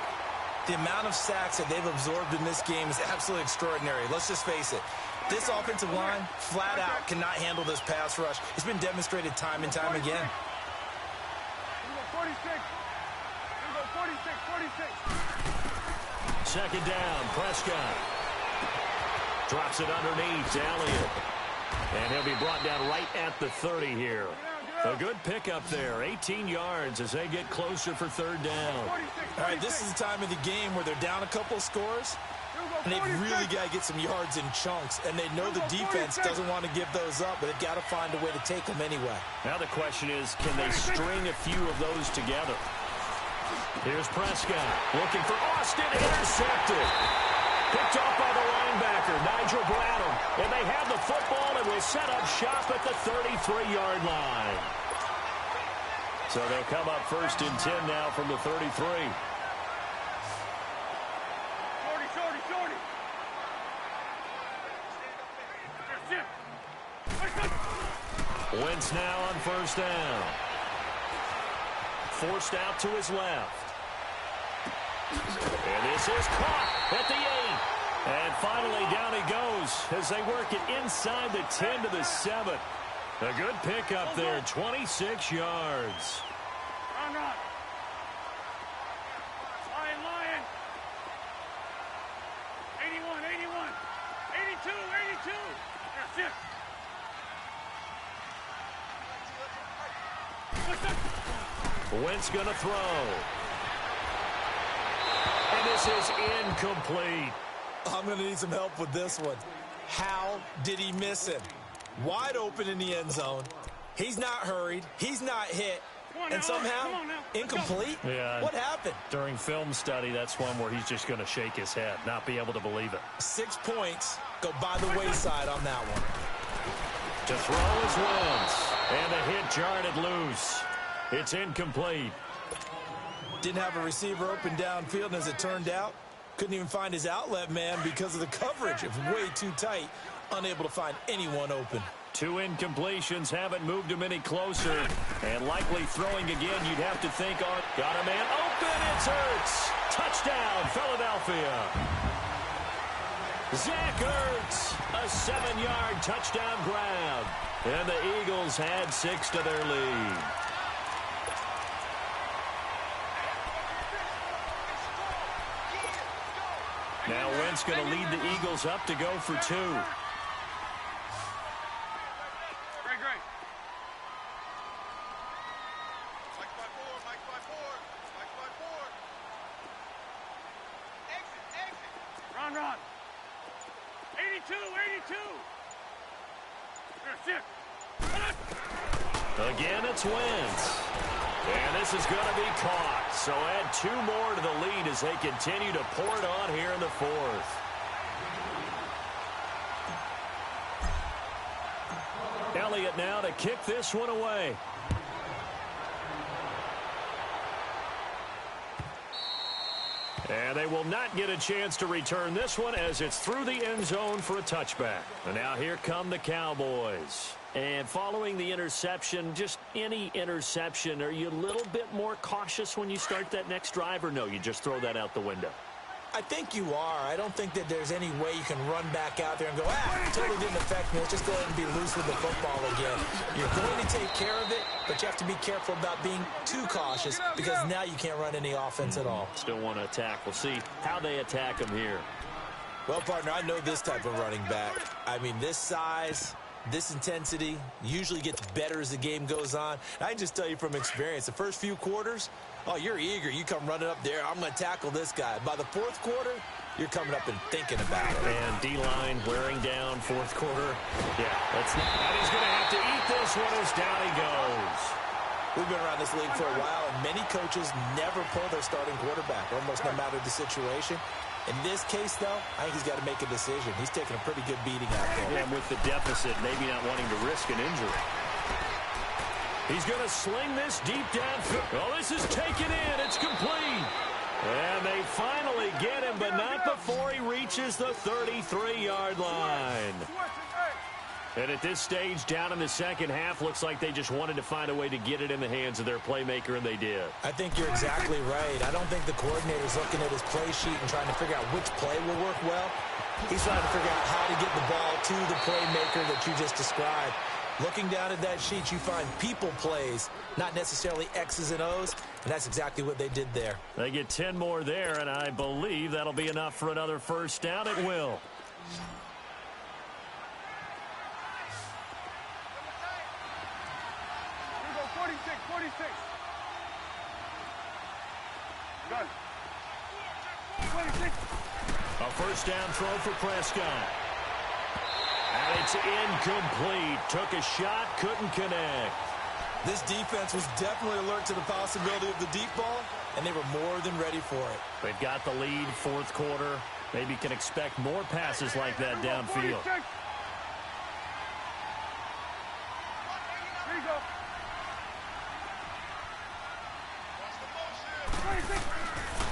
The amount of sacks that they've absorbed in this game is absolutely extraordinary. Let's just face it. This offensive line, flat out, cannot handle this pass rush. It's been demonstrated time and time again. Here we go, 46. Here we go, 46, 46. Second down, Prescott. Drops it underneath to Elliott. And he'll be brought down right at the 30 here. A good pickup there, 18 yards as they get closer for 3rd down. All right, this is the time of the game where they're down a couple of scores, and they've really got to get some yards in chunks, and they know the defense doesn't want to give those up, but they've got to find a way to take them anyway. Now the question is, can they string a few of those together? Here's Prescott looking for Austin, intercepted. Picked off by the linebacker, Nigel Bradham. And they have the football and will set up shop at the 33-yard line. So they'll come up 1st and 10 now from the 33. Shorty. Wentz now on 1st down. Forced out to his left. And this is caught at the 8. And finally down he goes as they work it inside the 10 to the 7. A good pickup there, 26 yards. Run. Lion. 81, 82. That's it. Wentz gonna throw. And this is incomplete. I'm going to need some help with this one. How did he miss him? Wide open in the end zone. He's not hurried. He's not hit. And somehow, incomplete? Yeah. What happened? During film study, that's one where he's just going to shake his head, not be able to believe it. 6 points go by the wayside on that one. To throw is Wentz. And the hit jarred it loose. It's incomplete. Didn't have a receiver open downfield, and as it turned out, couldn't even find his outlet man because of the coverage. It was way too tight, unable to find anyone open. 2 incompletions haven't moved him any closer. And likely throwing again, you'd have to think on. Got a man open, it's Ertz. Touchdown, Philadelphia. Zach Ertz, a 7-yard touchdown grab. And the Eagles had 6 to their lead. Now Wentz going to lead the Eagles up to go for 2. Great. Mike by four. Exit. Run. 82. That's it. Again, it's Wentz. And this is going to be caught. So add 2 more to the lead as they continue to pour it on here in the 4th. Elliott now to kick this one away. And they will not get a chance to return this one as it's through the end zone for a touchback. And now here come the Cowboys. And following the interception, just any interception, are you a little bit more cautious when you start that next drive, or no, you just throw that out the window? I think you are. I don't think that there's any way you can run back out there and go, totally didn't affect me. Let's just go ahead and be loose with the football again. You're going to take care of it, but you have to be careful about being too cautious because now you can't run any offense at all. Still want to attack. We'll see how they attack them here. Well, partner, I know this type of running back. I mean, this size, This intensity usually gets better as the game goes on. I can just tell you from experience, the first few quarters, oh, you're eager. You come running up there, I'm going to tackle this guy. By the fourth quarter, you're coming up and thinking about it. And D-line wearing down fourth quarter. Yeah, that's not. And he's going to have to eat this one as down he goes. We've been around this league for a while, and many coaches never pull their starting quarterback, almost no matter the situation. In this case, though, I think he's got to make a decision. He's taking a pretty good beating out there. And with the deficit, maybe not wanting to risk an injury. He's going to sling this deep downfield. Oh, this is taken in. It's complete. And they finally get him, but not before he reaches the 33-yard line. And at this stage, down in the second half, looks like they just wanted to find a way to get it in the hands of their playmaker, and they did. I think you're exactly right. I don't think the coordinator's looking at his play sheet and trying to figure out which play will work well. He's trying to figure out how to get the ball to the playmaker that you just described. Looking down at that sheet, you find people plays, not necessarily X's and O's, and that's exactly what they did there. They get 10 more there, and I believe that'll be enough for another first down. It will. Done. 26. A first down throw for Prescott. And it's incomplete. Took a shot, couldn't connect. This defense was definitely alert to the possibility of the deep ball, and they were more than ready for it. They've got the lead, fourth quarter. Maybe can expect more passes like that downfield. 46. Here you go. 26.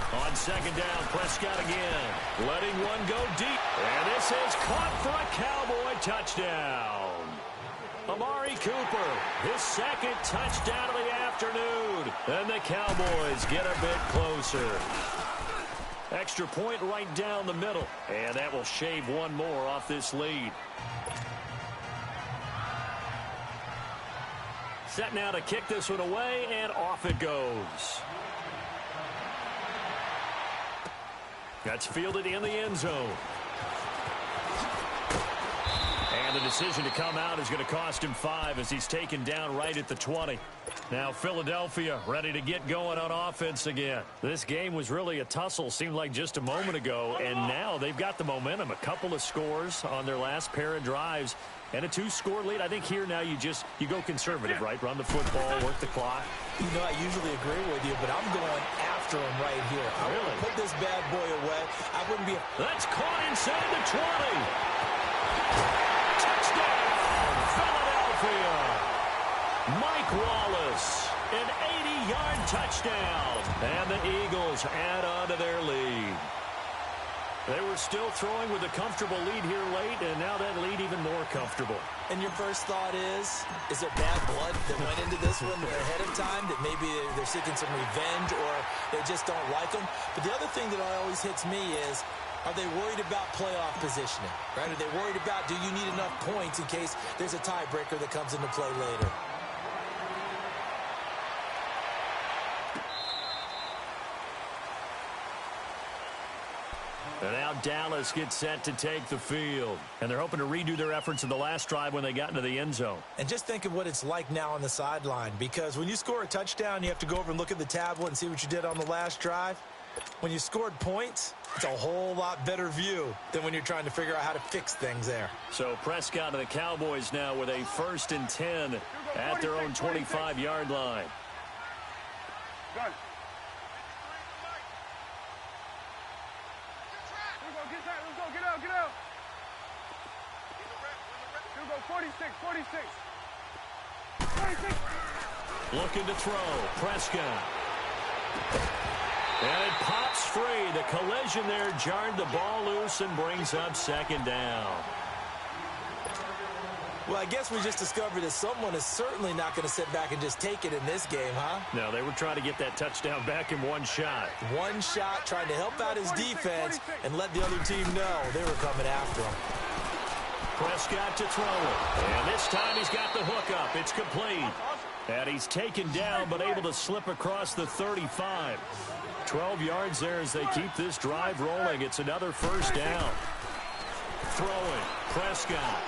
On second down, Prescott again. Letting one go deep. And this is caught for a Cowboy touchdown. Amari Cooper, his second touchdown of the afternoon. And the Cowboys get a bit closer. Extra point right down the middle. And that will shave one more off this lead. Set now to kick this one away, and off it goes. That's fielded in the end zone. And the decision to come out is going to cost him 5 as he's taken down right at the 20. Now Philadelphia ready to get going on offense again. This game was really a tussle, seemed like just a moment ago, and now they've got the momentum. A couple of scores on their last pair of drives and a 2-score lead. I think here now you go conservative, right? Run the football, work the clock. You know, I usually agree with you, but I'm going after him right here. I want to put this bad boy away. I wouldn't be... That's caught inside the 20. Touchdown, Philadelphia. Mike Wallace, an 80-yard touchdown. And the Eagles add on to their lead. They were still throwing with a comfortable lead here late, and now that lead even more comfortable. And your first thought is there bad blood that went into this one ahead of time, that maybe they're seeking some revenge or they just don't like them? But the other thing that always hits me is, are they worried about playoff positioning, right? Are they worried about, do you need enough points in case there's a tiebreaker that comes into play later? And now Dallas gets set to take the field. And they're hoping to redo their efforts in the last drive when they got into the end zone. And just think of what it's like now on the sideline, because when you score a touchdown, you have to go over and look at the tablet and see what you did on the last drive. When you scored points, it's a whole lot better view than when you're trying to figure out how to fix things there. So Prescott and the Cowboys now with a 1st and 10 at their own 25-yard line. Done. Get out. Here we go, 46. 26. Looking to throw, Prescott. And it pops free. The collision there jarred the ball loose and brings up second down. Well, I guess we just discovered that someone is certainly not going to sit back and just take it in this game, huh? No, they were trying to get that touchdown back in one shot. One shot, trying to help out his defense and let the other team know they were coming after him. Prescott to throw it. And this time he's got the hook up. It's complete. And he's taken down but able to slip across the 35. 12 yards there as they keep this drive rolling. It's another first down. Throwing. Prescott.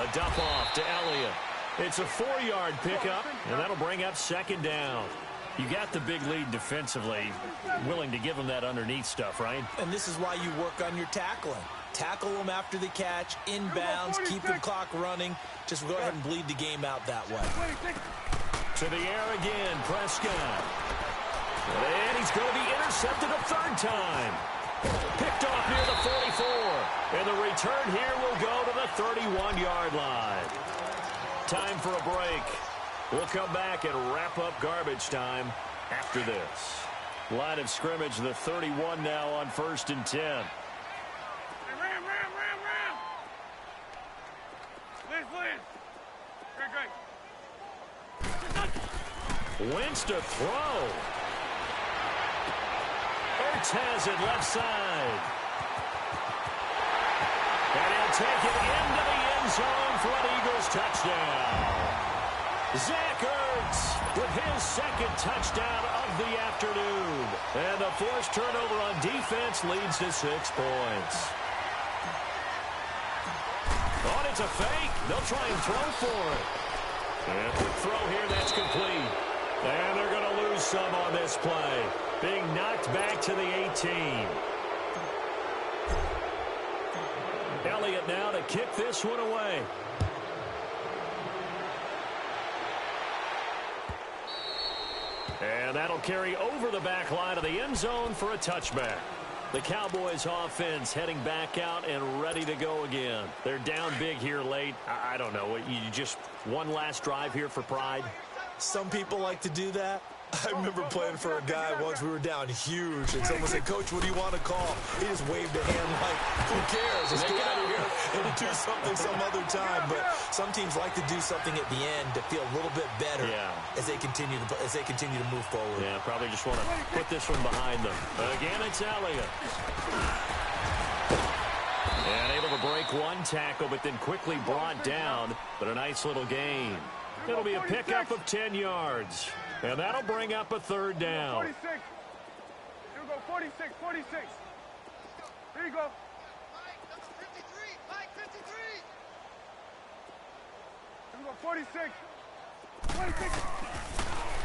A dump off to Elliott. It's a 4-yard pickup, and that'll bring up second down. You got the big lead defensively, willing to give them that underneath stuff, right? And this is why you work on your tackling. Tackle them after the catch, inbounds, keep the clock running. Just go ahead and bleed the game out that way. To the air again, Prescott. And he's going to be intercepted a third time. Picked off near the 44. And the return here will go to the 31-yard line. Time for a break. We'll come back and wrap up garbage time after this. Line of scrimmage, the 31 now on 1st and 10. Ram. Liz. Great. Wentz to throw. Ertz has it left side. And he'll take it into the end zone for an Eagles touchdown. Zach Ertz with his second touchdown of the afternoon. And the forced turnover on defense leads to 6 points. Oh, it's a fake. They'll try and throw for it. And quick throw here, that's complete. And they're going to lose some on this play. Being knocked back to the 18. Elliott now to kick this one away. And that'll carry over the back line of the end zone for a touchback. The Cowboys offense heading back out and ready to go again. They're down big here late. I don't know. You just one last drive here for pride? Some people like to do that. I remember playing for a guy once. We were down huge, and someone said, "Coach, what do you want to call?" He just waved a hand like, "Who cares? Let's get out of here and do something some other time." But some teams like to do something at the end to feel a little bit better as they continue to move forward. Yeah, probably just want to put this one behind them. Again, it's Elliott. And able to break one tackle, but then quickly brought down. But a nice little gain. It'll be a pickup of 10 yards. And that'll bring up a third down. 46. Here we go, 46. Here you go. Mike, 53. Here we go, 46.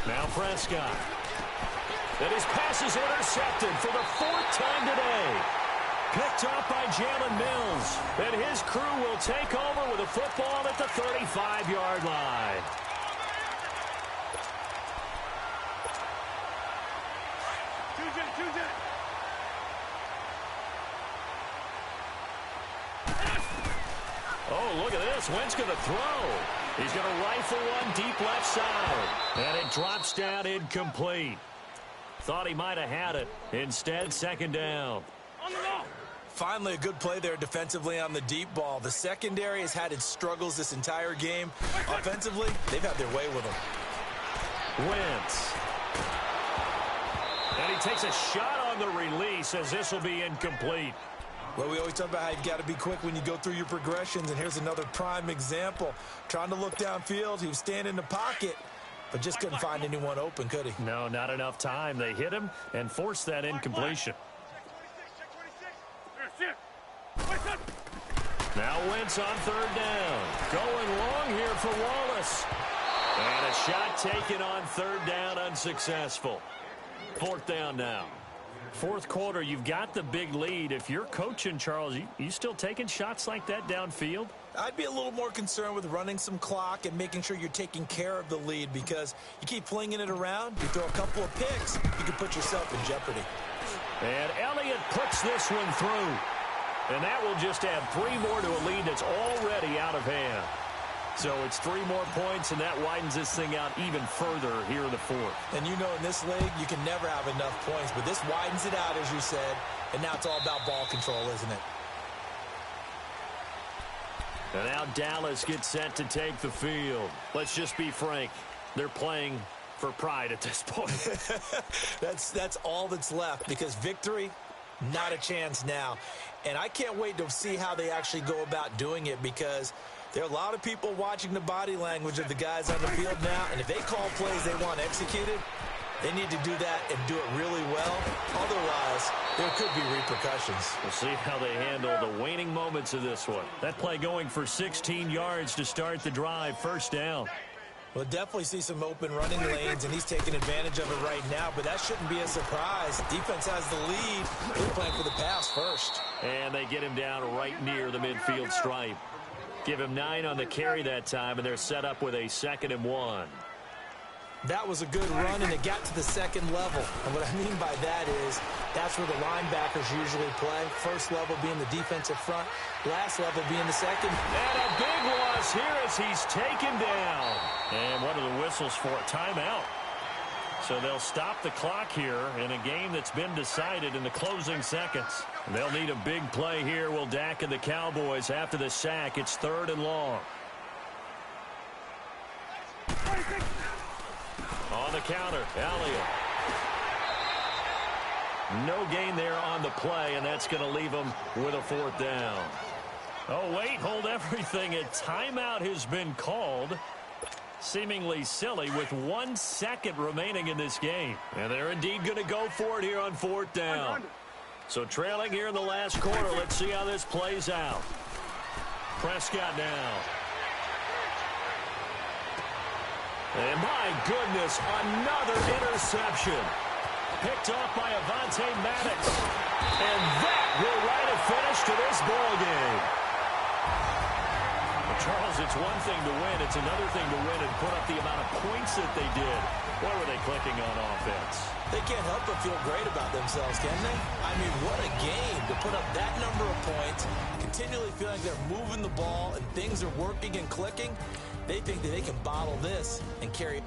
Now Prescott. And his pass is intercepted for the 4th time today. Picked up by Jalen Mills. And his crew will take over with a football at the 35-yard line. Oh, look at this. Wentz going to throw. He's going to rifle one deep left side. And it drops down incomplete. Thought he might have had it. Instead, second down. On the ball. Finally, a good play there defensively on the deep ball. The secondary has had its struggles this entire game. Offensively, they've had their way with them. Wentz. And he takes a shot on the release as this will be incomplete. Well, we always talk about how you've got to be quick when you go through your progressions, and here's another prime example. Trying to look downfield, he was standing in the pocket, but just couldn't find anyone open, could he? No, not enough time. They hit him and forced that incompletion. Now Wentz on third down. Going long here for Wallace. And a shot taken on third down, unsuccessful. 4th down now. 4th quarter, you've got the big lead. If you're coaching, Charles, you still taking shots like that downfield? I'd be a little more concerned with running some clock and making sure you're taking care of the lead, because you keep flinging it around, you throw a couple of picks, you can put yourself in jeopardy. And Elliott puts this one through. And that will just add 3 more to a lead that's already out of hand. So it's 3 more points, and that widens this thing out even further here in the 4th. And you know in this league, you can never have enough points, but this widens it out, as you said, and now it's all about ball control, isn't it? And now Dallas gets set to take the field. Let's just be frank. They're playing for pride at this point. That's all that's left, because victory, not a chance now. And I can't wait to see how they actually go about doing it, because there are a lot of people watching the body language of the guys on the field now, and if they call plays they want executed, They need to do that and do it really well. Otherwise, there could be repercussions. We'll see how they handle the waning moments of this one. That play going for 16 yards to start the drive. First down. We'll definitely see some open running lanes, and he's taking advantage of it right now, but that shouldn't be a surprise. Defense has the lead. They're playing for the pass first. And they get him down right near the midfield stripe. Give him 9 on the carry that time, and they're set up with a 2nd and 1. That was a good run, and it got to the second level. And what I mean by that is that's where the linebackers usually play. First level being the defensive front, last level being the second. And a big loss here as he's taken down. And what are the whistles for? Timeout. So they'll stop the clock here in a game that's been decided in the closing seconds. They'll need a big play here. Will Dak and the Cowboys after the sack. It's 3rd and long. On the counter, Elliott. No gain there on the play, and that's going to leave him with a 4th down. Oh, wait, hold everything. A timeout has been called. Seemingly silly with 1 second remaining in this game. And they're indeed going to go for it here on 4th down. So trailing here in the last quarter. Let's see how this plays out. Prescott now. And my goodness, another interception. Picked off by Avonte Maddox. And that will write a finish to this ball game. Well, Charles, it's one thing to win. It's another thing to win and put up the amount of points that they did. Boy, were they clicking on offense. They can't help but feel great about themselves, can they? I mean, what a game to put up that number of points, continually feeling like they're moving the ball and things are working and clicking. They think that they can bottle this and carry it.